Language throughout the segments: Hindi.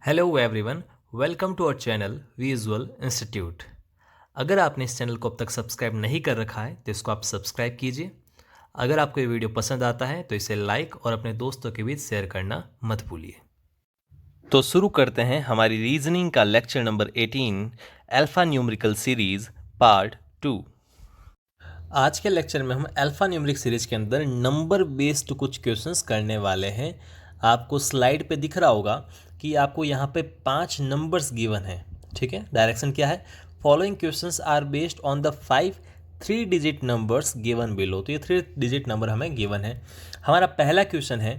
Hello everyone, welcome to our channel visual institute. अगर आपने इस चैनल को अब तक सब्सक्राइब नहीं कर रखा है तो इसको आप सब्सक्राइब कीजिए। अगर आपको ये वीडियो पसंद आता है तो इसे लाइक और अपने दोस्तों के बीच शेयर करना मत भूलिए। तो शुरू करते हैं हमारी रीजनिंग का lecture number 18, alpha numerical series part 2। आज के लेक्चर में हम अल्फा न्यूमेरिक सीरीज के अंदर नंबर बेस्ड कुछ क्वेश्चंस करने वाले हैं। आपको स्लाइड पे दिख रहा होगा कि आपको यहाँ पे 5 नंबर्स गिवन हैं। ठीक है, डायरेक्शन क्या है? Following questions are based on the 5 3 digit numbers given below. तो ये 3 डिजिट नंबर हमें गिवन है। हमारा पहला क्वेश्चन है,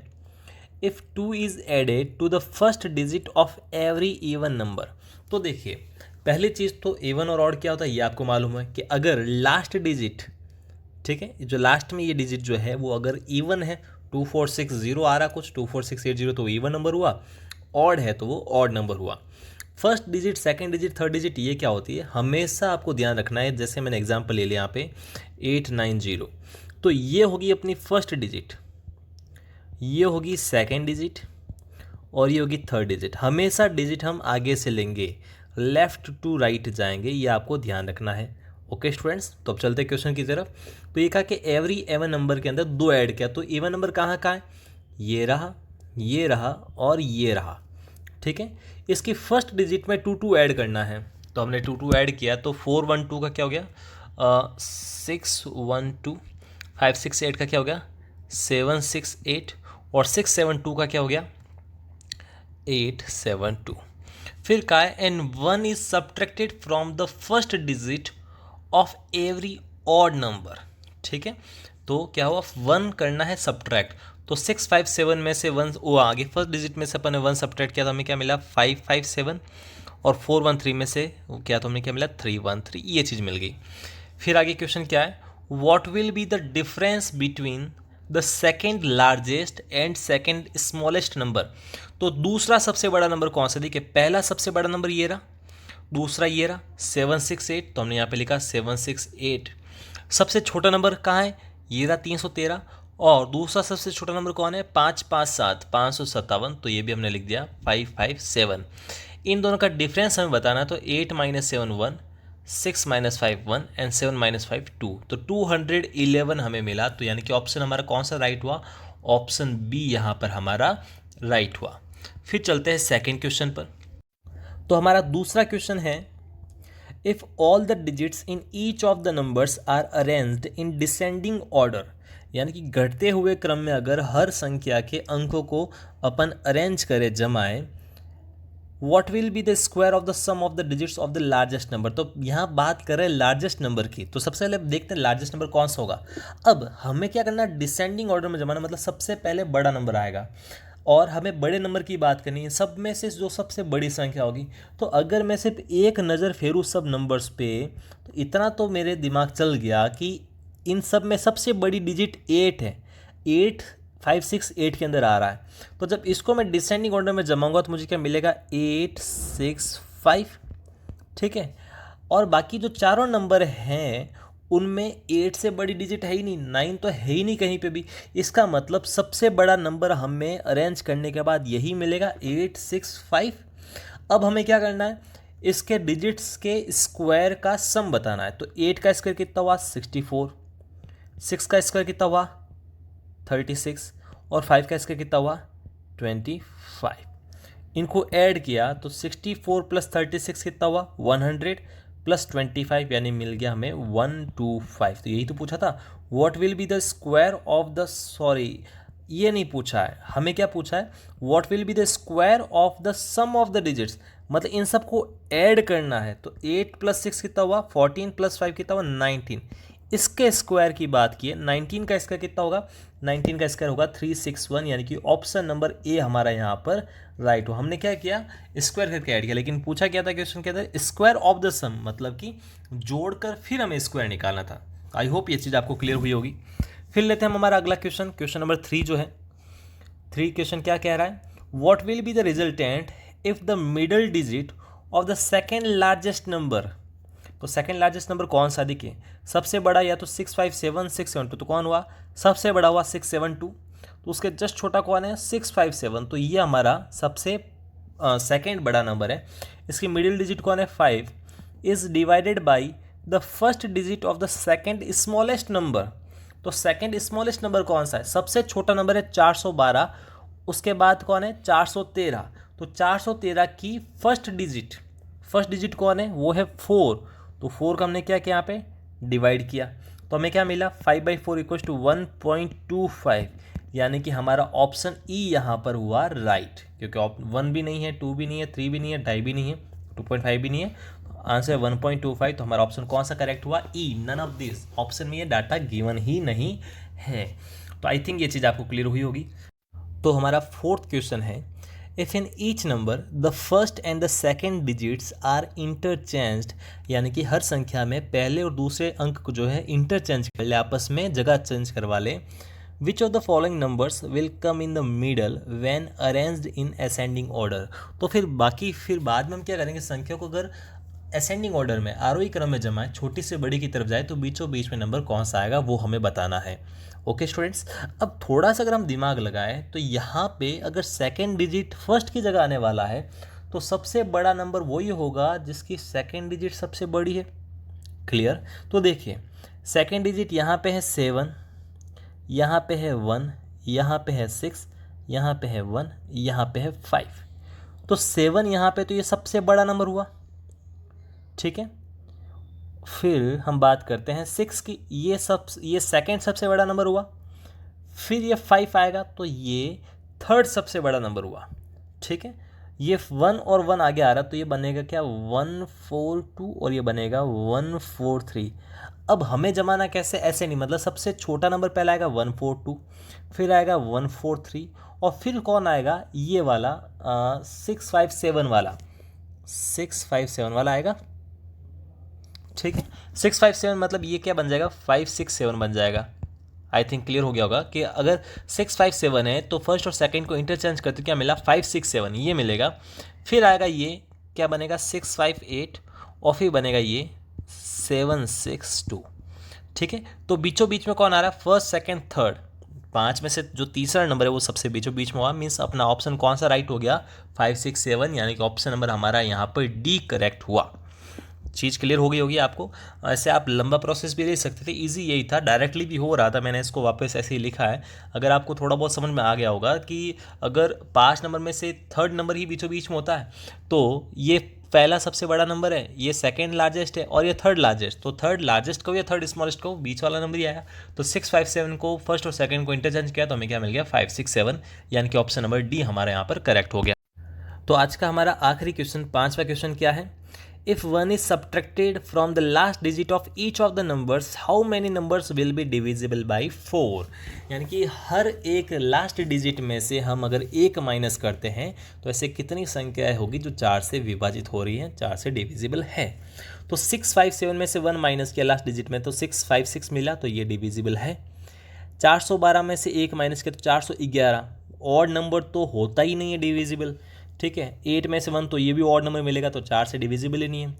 if 2 is added to the first digit of every even number. तो देखिए, पहली चीज़ तो इवन और ऑड क्या होता है ये आपको मालूम है कि अगर लास्ट डिजिट, ठीक है, जो लास्ट में ये डिजिट जो है वो अगर इवन है, 2460 आ रहा कुछ 24680 तो इवन नंबर हुआ, ऑड है तो वो ऑड नंबर हुआ। First digit, second digit, third digit ये क्या होती है हमेशा आपको ध्यान रखना है। जैसे मैंने एग्जांपल ले लिया यहाँ पे 890, तो ये होगी अपनी फर्स्ट डिजिट, ये होगी सेकंड डिजिट और ये होगी थर्ड डिजिट। हमेशा डिजिट हम आगे से लेंगे, लेफ्ट टू राइट जाएंगे, ये आपको ध्यान रखना है। ओके स्टूडेंट्स, तो अब चलते हैं क्वेश्चन की तरफ। तो ये कहा कि एवरी एवन नंबर के अंदर 2 ऐड किया, तो इवन नंबर कहाँ कहाँ है? ये रहा, ये रहा और ये रहा। ठीक है, इसकी फर्स्ट डिजिट में 2 ऐड करना है, तो हमने 2 ऐड किया तो 412 का क्या हो गया 612, 568 का क्या हो गया 768 और 672 का क्या हो गया 872। फिर का है and 1 is subtracted from the first digit of every odd number. ठीक है, तो क्या हुआ 1 करना है सब्ट्रैक्ट, तो 657 में से 1 वो आगे फर्स्ट डिजिट में से अपन ने 1 सब्ट्रैक्ट किया तो हमें क्या मिला 557 और 413 में से वो क्या तो हमें क्या मिला 313, ये चीज़ मिल गई। फिर आगे क्वेश्चन क्या है, what will be the difference between the second largest and second smallest number. तो दूसरा सबसे बड़ा नंबर कौन सा? देखिए, पहला सबसे बड़ा नंबर ये रहा, दूसरा ये रहा 768, तो हमने यहाँ पे लिखा 768। सबसे छोटा नंबर कहाँ है? ये रहा 313, और दूसरा सबसे छोटा नंबर कौन है? 557, 557, तो ये भी हमने लिख दिया 557। इन दोनों का डिफरेंस हमें बताना, तो 8 - 7 1, 6 - 5 1 एंड 7 - 5 2, तो 211 हमें मिला। तो यानी कि ऑप्शन हमारा कौन सा राइट हुआ? ऑप्शन बी यहाँ पर हमारा राइट हुआ। फिर चलते हैं सेकेंड क्वेश्चन पर। तो हमारा दूसरा क्वेश्चन है, if all the digits in each of the numbers are arranged in descending order, यानी कि घटते हुए क्रम में अगर हर संख्या के अंकों को अपन अरेंज करें, जमाएं, what will be the square of the sum of the digits of the largest number. तो यहाँ बात कर रहे हैं लार्जेस्ट नंबर की, तो सबसे पहले देखते हैं लार्जेस्ट नंबर कौन सा होगा। अब हमें क्या करना है, डिसेंडिंग ऑर्डर में जमाना, मतलब सबसे पहले बड़ा नंबर आएगा और हमें बड़े नंबर की बात करनी है। सब में से जो सबसे बड़ी संख्या होगी, तो अगर मैं सिर्फ एक नज़र फेरूँ सब नंबर्स पे, तो इतना तो मेरे दिमाग चल गया कि इन सब में सबसे बड़ी डिजिट 8 है। 8 5 6 8 के अंदर आ रहा है, तो जब इसको मैं डिसेंडिंग ऑर्डर में जमाऊंगा तो मुझे क्या मिलेगा 8 6 5। ठीक है, और बाकी जो चारों नंबर हैं उनमें 8 से बड़ी डिजिट है ही नहीं, 9 तो है ही नहीं कहीं पे भी। इसका मतलब सबसे बड़ा नंबर हमें अरेंज करने के बाद यही मिलेगा 8 6 5। अब हमें क्या करना है, इसके डिजिट्स के स्क्वायर का सम बताना है। तो 8 का स्क्वायर कितना हुआ 64, 6 का स्क्वायर कितना हुआ 36 और 5 का स्क्वायर कितना हुआ 25। इनको ऐड किया तो 64 + 36 कितना हुआ 100 + 25, यानी मिल गया हमें 125। तो यही तो पूछा था, what will be the square of the, sorry ये नहीं पूछा है, हमें क्या पूछा है, what will be the square of the sum of the digits, मतलब इन सबको ऐड करना है। तो 8 + 6 कितना हुआ 14 + 5 कितना हुआ 19। इसके स्क्वायर की बात की है, 19 का स्क्वायर कितना होगा, 19 का स्क्वायर होगा 361, यानी कि ऑप्शन नंबर ए हमारा यहाँ पर राइट हो। हमने क्या किया, स्क्वायर करके ऐड किया, लेकिन पूछा क्या था क्वेश्चन के अंदर, स्क्वायर ऑफ द सम, मतलब कि जोड़कर फिर हमें स्क्वायर निकालना था। आई होप ये चीज़ आपको क्लियर हुई होगी। फिर लेते हैं हम हमारा अगला क्वेश्चन, क्वेश्चन नंबर 3 जो है, 3 क्वेश्चन क्या कह रहा है, what will be the resultant if the middle digit of the second largest number. तो सेकेंड लार्जेस्ट नंबर कौन सा? देखिए, सबसे बड़ा या तो 657 672, तो कौन हुआ सबसे बड़ा हुआ 672, तो उसके जस्ट छोटा कौन है 657, तो ये हमारा सबसे सेकेंड बड़ा नंबर है, इसकी मिडिल डिजिट कौन है 5, is divided by the first digit of the second smallest number. तो सेकेंड स्मॉलेस्ट नंबर कौन सा है, सबसे छोटा नंबर है 412, उसके बाद कौन है 413। तो 413 की फर्स्ट डिजिट कौन है, वो है 4। तो 4 का हमने क्या किया, यहाँ पे डिवाइड किया, तो हमें क्या मिला 5/4 इक्वल्स टू 1.25, यानी कि हमारा ऑप्शन ई यहाँ पर हुआ राइट, क्योंकि 1 भी नहीं है, 2 भी नहीं है, 3 भी नहीं है, 2.5 भी नहीं है, 2.5 भी नहीं है, आंसर 1.25। तो हमारा ऑप्शन कौन सा करेक्ट हुआ, ई, नन ऑफ दिस। ऑप्शन में ये डाटा गिवन ही नहीं है। तो आई थिंक ये चीज़ आपको क्लियर हुई होगी। तो हमारा फोर्थ क्वेश्चन है, if in each number the first and the second digits are interchanged, यानी कि हर संख्या में पहले और दूसरे अंक को जो है इंटरचेंज कर ले, आपस में जगह चेंज करवा ले, which of the following numbers will come in the middle when arranged in ascending order. तो फिर बाद में हम क्या करेंगे, संख्या को अगर असेंडिंग ऑर्डर में आरोही क्रम में जमाएं, छोटी से बड़ी की तरफ जाए, तो बीचों बीच में नंबर कौन सा आएगा वो हमें बताना है। ओके स्टूडेंट्स, अब थोड़ा सा अगर हम दिमाग लगाएं तो यहाँ पे अगर सेकेंड डिजिट फर्स्ट की जगह आने वाला है, तो सबसे बड़ा नंबर वही होगा जिसकी सेकेंड डिजिट सबसे बड़ी है। क्लियर? तो देखिए सेकेंड डिजिट यहाँ पे है 7, यहाँ पे है 1, यहाँ पे है 6, यहाँ पे है 1, यहाँ पे है 5। तो 7 यहाँ पे, तो ये सबसे बड़ा नंबर हुआ, ठीक है। फिर हम बात करते हैं 6 की, ये सेकंड सबसे बड़ा नंबर हुआ। फिर ये 5 आएगा, तो ये थर्ड सबसे बड़ा नंबर हुआ, ठीक है। ये 1 और 1 आगे आ रहा, तो ये बनेगा क्या 142 और ये बनेगा 143। अब हमें जमाना कैसे, ऐसे नहीं, मतलब सबसे छोटा नंबर पहला आएगा 142, फिर आएगा 143, और फिर कौन आएगा, ये वाला 657 वाला आएगा, ठीक है। 657 मतलब ये क्या बन जाएगा, 567 बन जाएगा। आई थिंक क्लियर हो गया होगा कि अगर 657 है तो फर्स्ट और सेकंड को इंटरचेंज करते क्या मिला, 567 ये मिलेगा। फिर आएगा ये क्या बनेगा 658, और फिर बनेगा ये 762, ठीक है। तो बीचों बीच में कौन आ रहा है, फर्स्ट सेकंड थर्ड, 5 में से जो तीसरा नंबर है वो सबसे बीचों बीच में हुआ, मीन्स अपना ऑप्शन कौन सा राइट हो गया, 567, यानी कि ऑप्शन नंबर हमारा यहाँ पर डी करेक्ट हुआ। चीज़ क्लियर हो गई होगी आपको। ऐसे आप लंबा प्रोसेस भी ले सकते थे, इजी यही था, डायरेक्टली भी हो रहा था, मैंने इसको वापस ऐसे ही लिखा है। अगर आपको थोड़ा बहुत समझ में आ गया होगा कि अगर 5 नंबर में से थर्ड नंबर ही बीचों बीच में होता है, तो ये पहला सबसे बड़ा नंबर है, ये सेकंड लार्जेस्ट है, और ये थर्ड लार्जेस्ट, तो थर्ड लार्जेस्ट को या थर्ड स्मॉलेस्ट को बीच वाला नंबर ही आया। तो 657 को फर्स्ट और सेकंड को इंटरचेंज किया, तो हमें क्या मिल गया 567, यानी कि ऑप्शन नंबर डी हमारे यहाँ पर करेक्ट हो गया। तो आज का हमारा आखिरी क्वेश्चन, 5वां क्वेश्चन क्या है, if 1 is subtracted from the last digit of each of the numbers, how many numbers will be divisible by 4। यानी कि हर एक लास्ट डिजिट में से हम अगर 1 माइनस करते हैं तो ऐसे कितनी संख्याएं होगी जो 4 से विभाजित हो रही हैं, 4 से डिविजिबल है। तो 657 में से 1 माइनस किया लास्ट डिजिट में, तो 656 मिला, तो ये डिविजिबल है। 412 में से 1 माइनस किया तो 411, ऑड नंबर तो होता ही नहीं है डिविजिबल, ठीक है। 8 में से 1, तो ये भी ऑड नंबर मिलेगा, तो 4 से डिविजिबल ही नहीं है।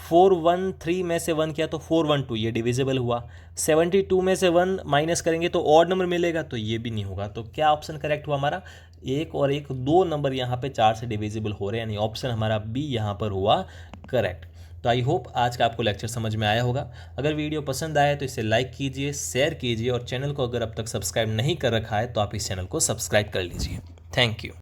413 में से 1 किया तो 412, ये डिविजिबल हुआ। 72 में से 1 माइनस करेंगे तो ऑड नंबर मिलेगा, तो ये भी नहीं होगा। तो क्या ऑप्शन करेक्ट हुआ हमारा, 1 और 1 2 नंबर यहाँ पे 4 से डिविजिबल हो रहे हैं, यानी ऑप्शन हमारा बी यहाँ पर हुआ करेक्ट। तो आई होप आज का आपको लेक्चर समझ में आया होगा। अगर वीडियो पसंद आया तो इसे लाइक कीजिए, शेयर कीजिए, और चैनल को अगर अब तक सब्सक्राइब नहीं कर रखा है तो आप इस चैनल को सब्सक्राइब कर लीजिए। Thank you.